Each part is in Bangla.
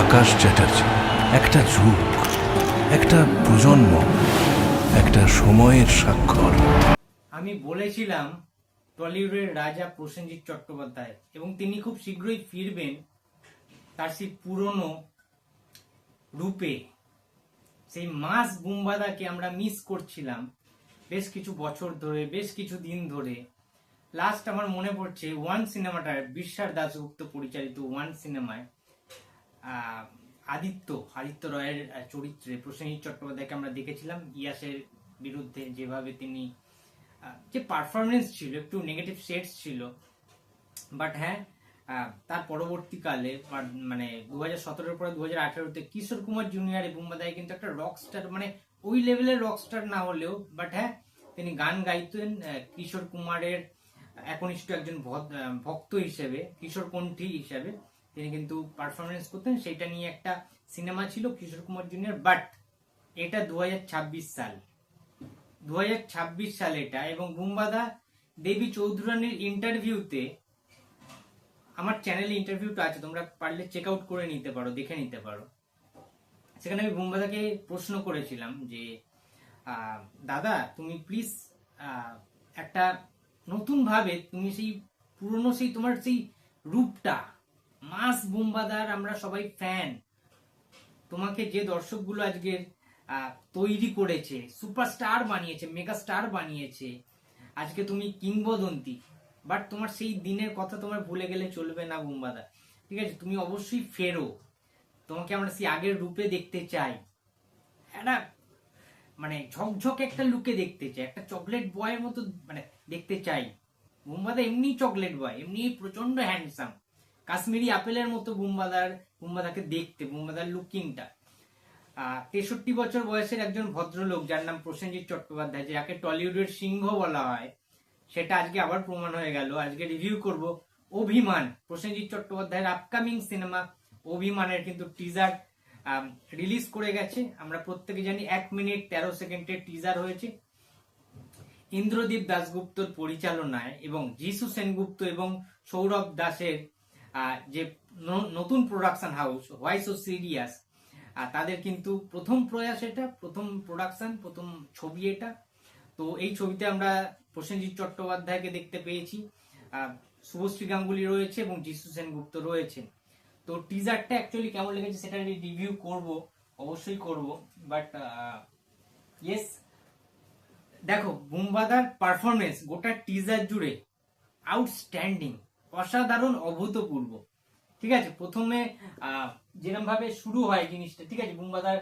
আকাশ চ্যাটার্জি, একটা যুগ, একটা প্রজন্ম, একটা সময়ের স্বাক্ষর। আমি বলেছিলাম টলিউডের রাজা প্রসেনজিৎ চট্টোপাধ্যায়, এবং তিনি খুব শীঘ্রই ফিরবেন তার সেই পুরনো রূপে। সেই মাস বুম্বাদাকে আমরা মিস করছিলাম বেশ কিছু বছর ধরে, বেশ কিছু দিন ধরে। লাস্ট আমার মনে পড়ছে ওয়ান সিনেমাটার, বিশ্বাস দাশগুপ্ত পরিচালিত ওয়ান সিনেমায় আদিত্য রয়ের চরিত্রে প্রসেনজিৎ চট্টোপাধ্যায়কে আমরা দেখেছিলাম। ইয়াসের বিরুদ্ধে যেভাবে তিনি যে পারফরমেন্স ছিল, একটু নেগেটিভ শেডস ছিল, বাট হ্যাঁ, তার পরবর্তীকালে মানে 2017 পরে 2018-তে কিশোর কুমার জুনিয়র বুম্বাদাই কিন্তু একটা রক স্টার, মানে ওই লেভেলের রক স্টার না হলেও, বাট হ্যাঁ তিনি গান গাইতেন কিশোর কুমারের একনিষ্ঠ একজন ভক্ত হিসেবে, কিশোর কণ্ঠী হিসেবে তিনি কিন্তু পারফরমেন্স করতেন। সেটা নিয়ে একটা সিনেমা ছিল কিশোর কুমার জুনিয়র। বাট এটা 2026 সাল, 2026 সালে এটা। এবং বুম্বাদা দেবী চৌধুরানীর ইন্টারভিউতে, আমার চ্যানেলে ইন্টারভিউটা আছে, তোমরা পারলে চেক আউট করে নিতে পারো, দেখে নিতে পারো। সেখানে আমি বুম্বাদাকে প্রশ্ন করেছিলাম যে দাদা তুমি প্লিজ একটা নতুন ভাবে তুমি সেই পুরনো সেই তোমার সেই রূপটা, মাস বুম্বাদার আমরা সবাই ফ্যান, তোমাকে যে দর্শকগুলো আজকে তৈরি করেছে, সুপারস্টার বানিয়েছে, মেগা স্টার বানিয়েছে, আজকে তুমি কিংবদন্তি, বাট তোমার সেই দিনের কথা তোমার ভুলে গেলে চলবে না বুম্বাদা। ঠিক আছে, তুমি অবশ্যই ফেরো, তোমাকে আমরা সেই আগের রূপে দেখতে চাই, একটা মানে ঝকঝকে একটা লুকে দেখতে চাই, একটা চকলেট বয়ের মতো মানে দেখতে চাই। বুম্বাদা এমনি চকলেট বয়, এমনি প্রচন্ড হ্যান্ডসাম, কাশ্মীরি আপেলের মতো বুম্বাদাকে দেখতে, বুম্বাদার লুকিংটা। 63 বছর বয়সের একজন ভদ্রলোক যার নাম প্রসেনজিৎ চট্টোপাধ্যায়, যাকে টলিউডের সিংহ বলা হয়, সেটা আজকে আবার প্রমাণ হয়ে গেল। আজকে রিভিউ করব অভিমান, প্রসেনজিৎ চট্টোপাধ্যায়ের আপকামিং সিনেমা অভিমানের কিন্তু টিজার রিলিজ করে গেছে। আমরা প্রত্যেকে জানি 1 মিনিট 13 সেকেন্ডের টিজার হয়েছে। ইন্দ্রদীপ দাশগুপ্তর পরিচালনায় এবং যিশু সেনগুপ্ত এবং সৌরভ দাসের যে নতুন production house why so serious, তাদের কিন্তু প্রথম প্রয়াস, এটা প্রথম প্রোডাকশন, প্রথম ছবি এটা। তো এই ছবিতে আমরা প্রসেনজিৎ চট্টোপাধ্যায়কে দেখতে পেয়েছি, শুভশ্রী গাঙ্গুলি রয়েছে এবং যিশু সেনগুপ্ত রয়েছে। তো টিজারটা অ্যাকচুয়ালি কেমন লেগেছে সেটা রিভিউ করব, অবশ্যই করব। বাট ইয়েস, দেখো বুম্বাদার পারফরমেন্স গোটা টিজার জুড়ে আউটস্ট্যান্ডিং, অসাধারণ, অভূতপূর্ব। ঠিক আছে, প্রথমে যেরকম ভাবে শুরু হয় জিনিসটা, ঠিক আছে, বুম্বাদার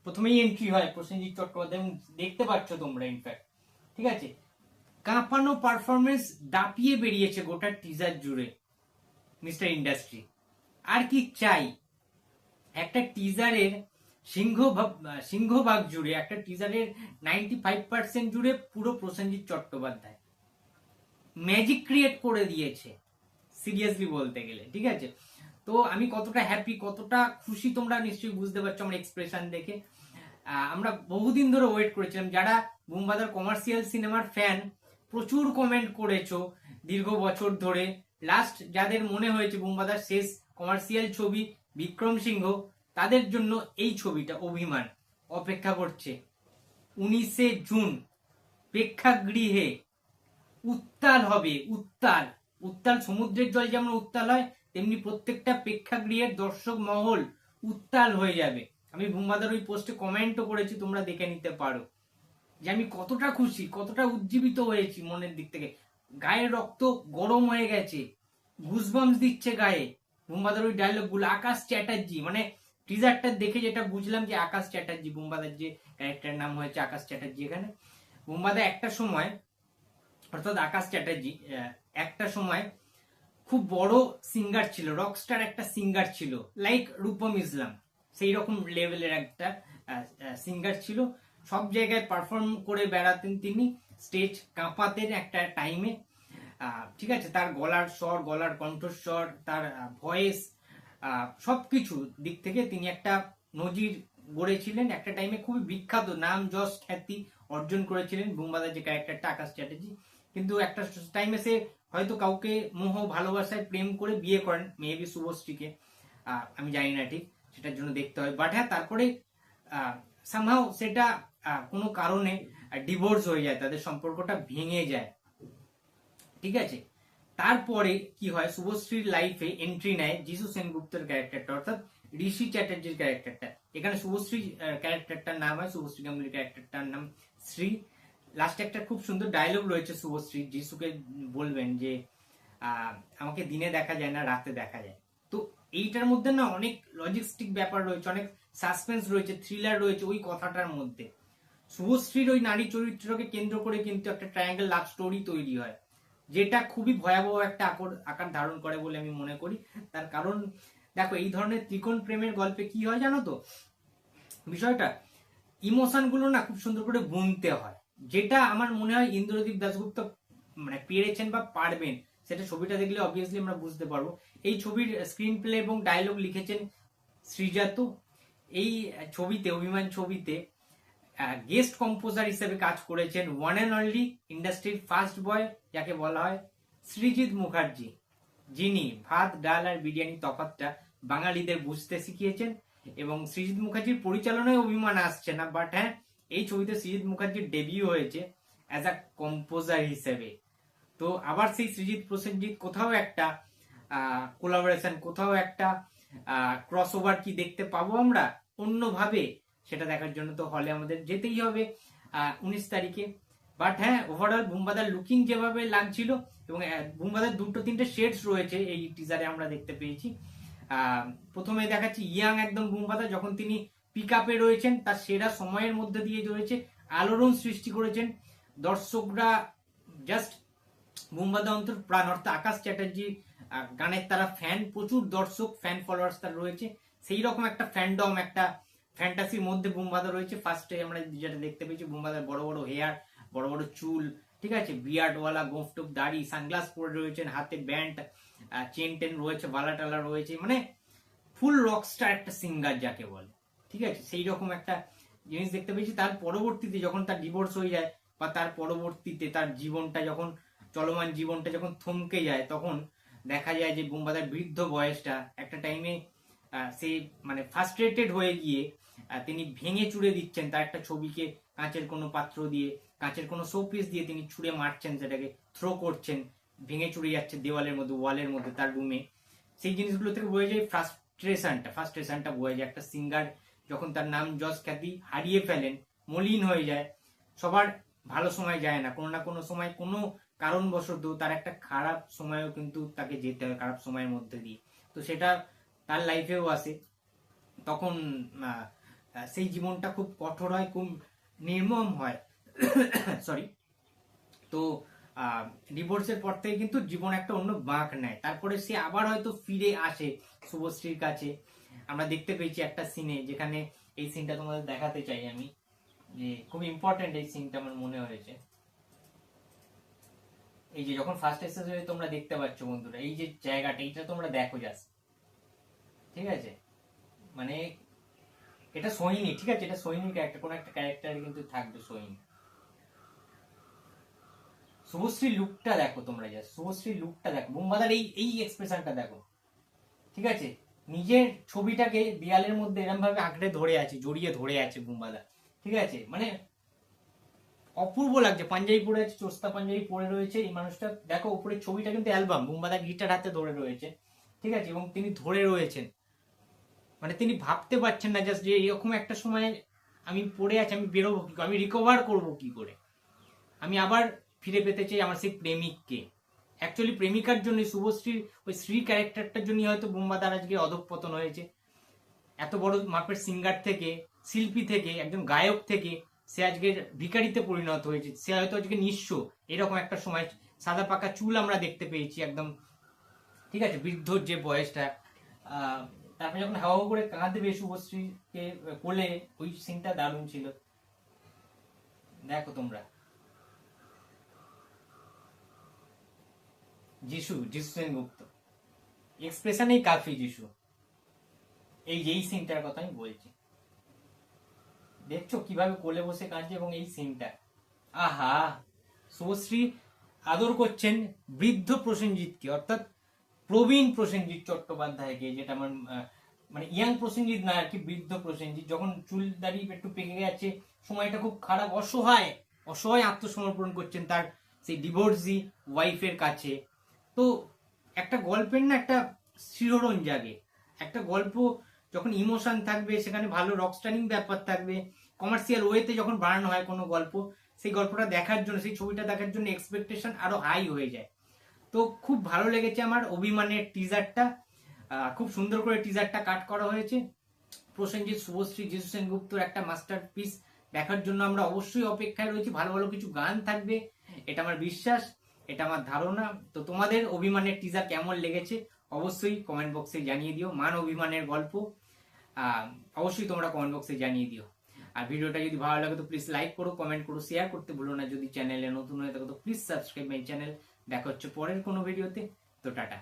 প্রথমেই এন্ট্রি হয় প্রসেনজিৎ চট্টোপাধ্যায়, এবং দেখতে পাচ্ছ তোমরা ইনফ্যাক্ট, ঠিক আছে, কাঁপানো পারফরমেন্স দাপিয়ে বেরিয়েছে গোটা টিজার জুড়ে মিস্টার ইন্ডাস্ট্রি। আর কি চাই একটা টিজারের সিংহভাগ জুড়ে, একটা টিজারের 95% জুড়ে পুরো প্রসেনজিৎ চট্টোপাধ্যায় ম্যাজিক ক্রিয়েট করে দিয়েছে, সিরিয়াসলি বলতে গেলে। ঠিক আছে, তো আমি কতটা হ্যাপি, কতটা খুশি তোমরা নিশ্চয়ই বুঝতে পারছো আমার এক্সপ্রেশন দেখে। আমরা বহুদিন ধরে ওয়েট করেছিলাম, যারা বুম্বাদার কমার্শিয়াল সিনেমার ফ্যান, প্রচুর কমেন্ট করেছো দীর্ঘ বছর ধরে। লাস্ট যাদের মনে হয়েছে বুম্বাদার শেষ কমার্শিয়াল ছবি বিক্রম সিংহ, তাদের জন্য এই ছবিটা অভিমান অপেক্ষা করছে। 19শে জুন প্রেক্ষাগৃহে উত্তাল হবে, উত্তাল উত্তাল, সমুদ্রের জল যেমন উত্তাল হয়, তেমনি প্রত্যেকটা প্রেক্ষাগৃহের দর্শক মহল উত্তাল হয়ে যাবে। আমি বুম্বাদার ওই পোস্টে কমেন্টও করেছি, তোমরা দেখে নিতে পারো যে আমি কতটা খুশি, কতটা উজ্জীবিত হয়েছি মনের দিক থেকে। গায়ের রক্ত গরম হয়ে গেছে, গুজবাম্পস দিচ্ছে গায়ে বুম্বাদার ওই ডায়লগ গুলো। আকাশ চ্যাটার্জি, মানে টিজারটা দেখে যেটা বুঝলাম যে আকাশ চ্যাটার্জি, বুম্বাদার যে ক্যারেক্টার নাম হয়েছে আকাশ চ্যাটার্জি এখানে। বুম্বাদা একটা সময়, অর্থাৎ আকাশ চ্যাটার্জি একটা সময় খুব বড় সিঙ্গার ছিল, রকস্টার একটা সিঙ্গার ছিল, লাইক রূপম ইসলাম, সেই রকম লেভেলের একটা সিঙ্গার ছিল। সব জায়গায় পারফর্ম করে বেড়াতেন তিনি, স্টেজ কাঁপাতেন একটা টাইমে। ঠিক আছে, তার গলার স্বর, গলার কণ্ঠস্বর, তার ভয়েস, সবকিছু দিক থেকে তিনি একটা নজির গড়েছিলেন। একটা টাইমে খুবই বিখ্যাত, নাম যশ খ্যাতি অর্জন করেছিলেন বুম্বাদার যে ক্যারেক্টারটা আকাশ চ্যাটার্জি। কিন্তু একটা টাইমে সে হয়তো কাউকে মোহ ভালোবাসায় প্রেম করে বিয়ে করেন, মেবি শুভশ্রীকে। আমি জানি না ঠিক, সেটার জন্য দেখতে হয়। বাট হ্যাঁ, তারপরে সামহাও সেটা কোনো কারণে ডিভোর্স হয়ে যায়, তাদের সম্পর্কটা ভেঙে যায়, ঠিক আছে। তারপরে কি হয়, শুভশ্রীর লাইফে এন্ট্রি নেয় যিশু সেনগুপ্তের ক্যারেক্টারটা, অর্থাৎ ঋষি চ্যাটার্জির ক্যারেক্টারটা। এখানে শুভশ্রী ক্যারেক্টারটার নাম হয়, শুভশ্রী গাঙ্গুলির ক্যারেক্টারটার নাম শ্রী। লাস্টে একটা খুব সুন্দর ডায়লগ রয়েছে, শুভশ্রী যিশুকে বলবেন যে আমাকে দিনে দেখা যায় না, রাতে দেখা যায়। তো এইটার মধ্যে না অনেক লজিস্টিক ব্যাপার রয়েছে, অনেক সাসপেন্স রয়েছে, থ্রিলার রয়েছে ওই কথাটার মধ্যে। শুভশ্রীর ওই নারী চরিত্রকে কেন্দ্র করে কিন্তু একটা ট্রায়াঙ্গেল লাভ স্টোরি তৈরি হয়, যেটা খুবই ভয়াবহ একটা আকার ধারণ করে বলে আমি মনে করি। তার কারণ দেখো, এই ধরনের ত্রিকোণ প্রেমের গল্পে কি হয় জানো তো, বিষয়টা ইমোশন গুলো না খুব সুন্দর করে বুনতে হয়, যেটা আমার মনে হয় ইন্দ্রদীপ দাশগুপ্ত মানে পেরেছেন বা পারবেন, সেটা ছবিটা দেখলে অবভিয়াসলি আমরা বুঝতে পারবো। এই ছবির স্ক্রিন প্লে এবং ডায়লগ লিখেছেন শ্রীজাত। এই ছবিতে, অভিমান ছবিতে গেস্ট কম্পোজার হিসেবে কাজ করেছেন ওয়ান অ্যান্ড অনলি ইন্ডাস্ট্রির ফার্স্ট বয় যাকে বলা হয় সৃজিত মুখার্জি, যিনি ভাত ডাল আর বিরিয়ানি তফাৎটা বাঙালিদের বুঝতে শিখিয়েছেন। এবং সৃজিত মুখার্জির পরিচালনায় অভিমান আসছে না, বাট হ্যাঁ, এই ছবিতে সৃজিত মুখার্জির ডেবিউ হয়েছে অ্যাজ আ কম্পোজার হিসেবে। তো আবার সেই সৃজিত প্রসেনজিৎ কোথাও একটা কোলাবোরেশন, কোথাও একটা ক্রস ওভার কি দেখতে পাবো আমরা অন্যভাবে, সেটা দেখার জন্য তো হলে আমাদের যেতেই হবে 19 তারিখে। বাট হ্যাঁ, ওভারঅল বুম্বাদার লুকিং যেভাবে লাগছিল, এবং বুম্বাদার দুটো তিনটে শেডস রয়েছে এই টিজারে আমরা দেখতে পেয়েছি। প্রথমে দেখাচ্ছি ইয়াং একদম বুম্বাদা, যখন তিনি পিক আপে রয়েছেন, তার সেরা সময়ের মধ্যে দিয়ে রয়েছে, আলোড়ন সৃষ্টি করেছেন। দর্শকরা জাস্ট বুম্বাদা অন্তর প্রাণ, অর্থাৎ আকাশ চ্যাটার্জি গানের তারা ফ্যান, প্রচুর দর্শক ফ্যান ফলোয়ার্স তার রয়েছে। সেই রকম একটা ফ্যান্ডম, একটা ফ্যান্টাসির মধ্যে বুম্বাদা রয়েছে। ফার্স্টে আমরা যেটা দেখতে পেয়েছি, বুম্বাদার বড় বড় হেয়ার, বড় বড় চুল, ঠিক আছে, বিয়ার্ডওয়ালা গোফ টোপ দাড়ি, সানগ্লাস পরে রয়েছেন, হাতে ব্যান্ড, চেন টেন রয়েছে, বালা টালা রয়েছে, মানে ফুল রকস্টার একটা সিঙ্গার যাকে বলে, ঠিক আছে, সেই রকম একটা জিনিস দেখতে পেয়েছি। তার পরবর্তীতে যখন তার ডিভোর্স হয়ে যায়, বা তার পরবর্তীতে তার জীবনটা যখন, চলমান জীবনটা যখন থমকে যায়, তখন দেখা যায় যে বুম্বাদার বৃদ্ধ বয়সটা একটা টাইমে সে মানে ফ্রাস্ট্রেটেড হয়ে গিয়ে তিনি ভেঙে চুড়ে দিচ্ছেন তার একটা ছবিকে, কাঁচের কোনো পাত্র দিয়ে, কাঁচের কোনো শোপিস দিয়ে তিনি ছুঁড়ে মারছেন, সেটাকে থ্রো করছেন, ভেঙে চুড়ে যাচ্ছে দেওয়ালের মধ্যে, ওয়ালের মধ্যে, তার রুমে। সেই জিনিসগুলো থেকে বয়ে যায় ফ্রাস্ট্রেশনটা বয়ে যায়। একটা সিঙ্গার যখন তার নাম যশ খ্যাতি হারিয়ে ফেলেন, মলিন হয়ে যায়, সবার ভালো সময় যায় না, কোনো না কোনো সময় কোনো কারণবশত তার একটা খারাপ সময়ও কিন্তু তাকে যেতে হয়, খারাপ সময়ের মধ্যে দিয়ে। তো সেটা তার লাইফেও আসে, তখন সেই জীবনটা খুব কঠোর হয়, খুব নির্মম হয়। সরি। তো ডিভোর্সের পর থেকে কিন্তু জীবন একটা অন্য বাঁক নেয়। তারপরে সে আবার হয়তো ফিরে আসে শুভশ্রীর কাছে। আমরা দেখতে পেয়েছি একটা সিনে, যেখানে এই সিনটা তোমাদের দেখাতে চাই আমি, যে খুব ইম্পর্টেন্ট এই সিনটা আমার মনে হয়েছে। এই যে যখন ফার্স্ট এসেসরি তোমরা দেখতে পাচ্ছ বন্ধুরা, এই যে জায়গাটা, এইটা তোমরা দেখো জাস্ট, ঠিক আছে, মানে এটা সোহিনী, ঠিক আছে, এটা সোহিনীর ক্যারেক্টার, কোন একটা ক্যারেক্টার কিন্তু থাকবে সোহিনী। শুভশ্রীর লুকটা দেখো তোমরা, জাস্ট শুভশ্রীর লুকটা দেখো, বুম্বাদার এই এই এক্সপ্রেশনটা দেখো, ঠিক আছে, নিজের ছবিটাকে দেয়ালের মধ্যে এরকম ভাবে আঁকড়ে ধরে আছে, জড়িয়ে ধরে আছে বুম্বাদা, ঠিক আছে, মানে অপূর্ব লাগছে। পাঞ্জাবি পরে আছে, চোস্তা পাঞ্জাবি পরে রয়েছে এই মানুষটা, দেখো উপরের ছবিটা কিন্তু অ্যালবাম, বুম্বাদা গিটার হাতে ধরে রয়েছে, ঠিক আছে, এবং তিনি ধরে রয়েছেন, মানে তিনি ভাবতে পারছেন না জাস্ট যে এরকম একটা সময় আমি পড়ে আছি, আমি বেরোবো কি করে, আমি রিকভার করবো কি করে, আমি আবার ফিরে পেতে চাই আমার সেই প্রেমিককে। অ্যাকচুয়ালি প্রেমিকার জন্য, শুভশ্রীর ওই শ্রী ক্যারেক্টারটার জন্য হয়তো বুম্বাদার আজকে অধঃপতন হয়েছে। এত বড় মাপের সিঙ্গার থেকে, শিল্পী থেকে, একজন গায়ক থেকে সে আজকে ভিখারিতে পরিণত হয়েছে, সে হয়তো আজকে নিঃস্ব। এরকম একটা সময় সাদা পাকা চুল আমরা দেখতে পেয়েছি একদম, ঠিক আছে, বৃদ্ধর যে বয়সটা। তারপরে যখন হাওয়া করে কাঁদবে শুভশ্রীকে কোলে, ওই সিনটা দারুণ ছিল, দেখো তোমরা। যিশু সেনগুপ্ত এক্সপ্রেশনেই কাফি যিশু, এই যেই সিনটার কথা আমি বলছি, দেখছো কিভাবে কোলে বসে কাঁদছে, এবং এই সিনটা, আহা, শুভশ্রী আদর করছেন বৃদ্ধ প্রসেনজিৎকে, অর্থাৎ প্রবীণ প্রসেনজিৎ চট্টোপাধ্যায়কে, যেটা আমার মানে ইয়াং প্রসেনজিৎ না আর কি, বৃদ্ধ প্রসেনজিৎ, যখন চুল দাড়ি একটু পেকে গেছে, সময়টা খুব খারাপ, অসহায় অসহায় আত্মসমর্পণ করছেন তার সেই ডিভোর্সি ওয়াইফের কাছে। তো একটা গল্পের না একটা শিহরণ জাগে, একটা গল্প যখন ইমোশন থাকবে, সেখানে ভালো রকস্টারিং ব্যাপার থাকবে, কমার্শিয়াল ওয়েতে যখন বানানো হয় কোনো গল্প, সেই গল্পটা দেখার জন্য, সেই ছবিটা দেখার জন্য এক্সপেকটেশন আরো হাই হয়ে যায়। তো খুব ভালো লেগেছে আমার অভিমানের টিজারটা, খুব সুন্দর করে টিজারটা কাট করা হয়েছে। প্রসেনজিৎ, শুভশ্রী, যিশু সেনগুপ্তর একটা মাস্টারপিস দেখার জন্য আমরা অবশ্যই অপেক্ষায় রয়েছি। ভালো ভালো কিছু গান থাকবে, এটা আমার বিশ্বাস, এটা আমার ধারণা। তো তোমাদের অভিমানের টিজার কেমন লেগেছে অবশ্যই কমেন্ট বক্সে জানিয়ে দিও। মান অভিমানের গল্প অবশ্যই তোমরা কমেন্ট বক্সে জানিয়ে দিও। আর ভিডিওটা যদি ভালো লাগে তো প্লিজ লাইক করো, কমেন্ট করো, শেয়ার করতে ভুলো না। যদি চ্যানেলে নতুন হয়ে থাকো তো প্লিজ সাবস্ক্রাইব মাই চ্যানেল। দেখা হচ্ছে পরের কোনো ভিডিওতে। তো টাটা।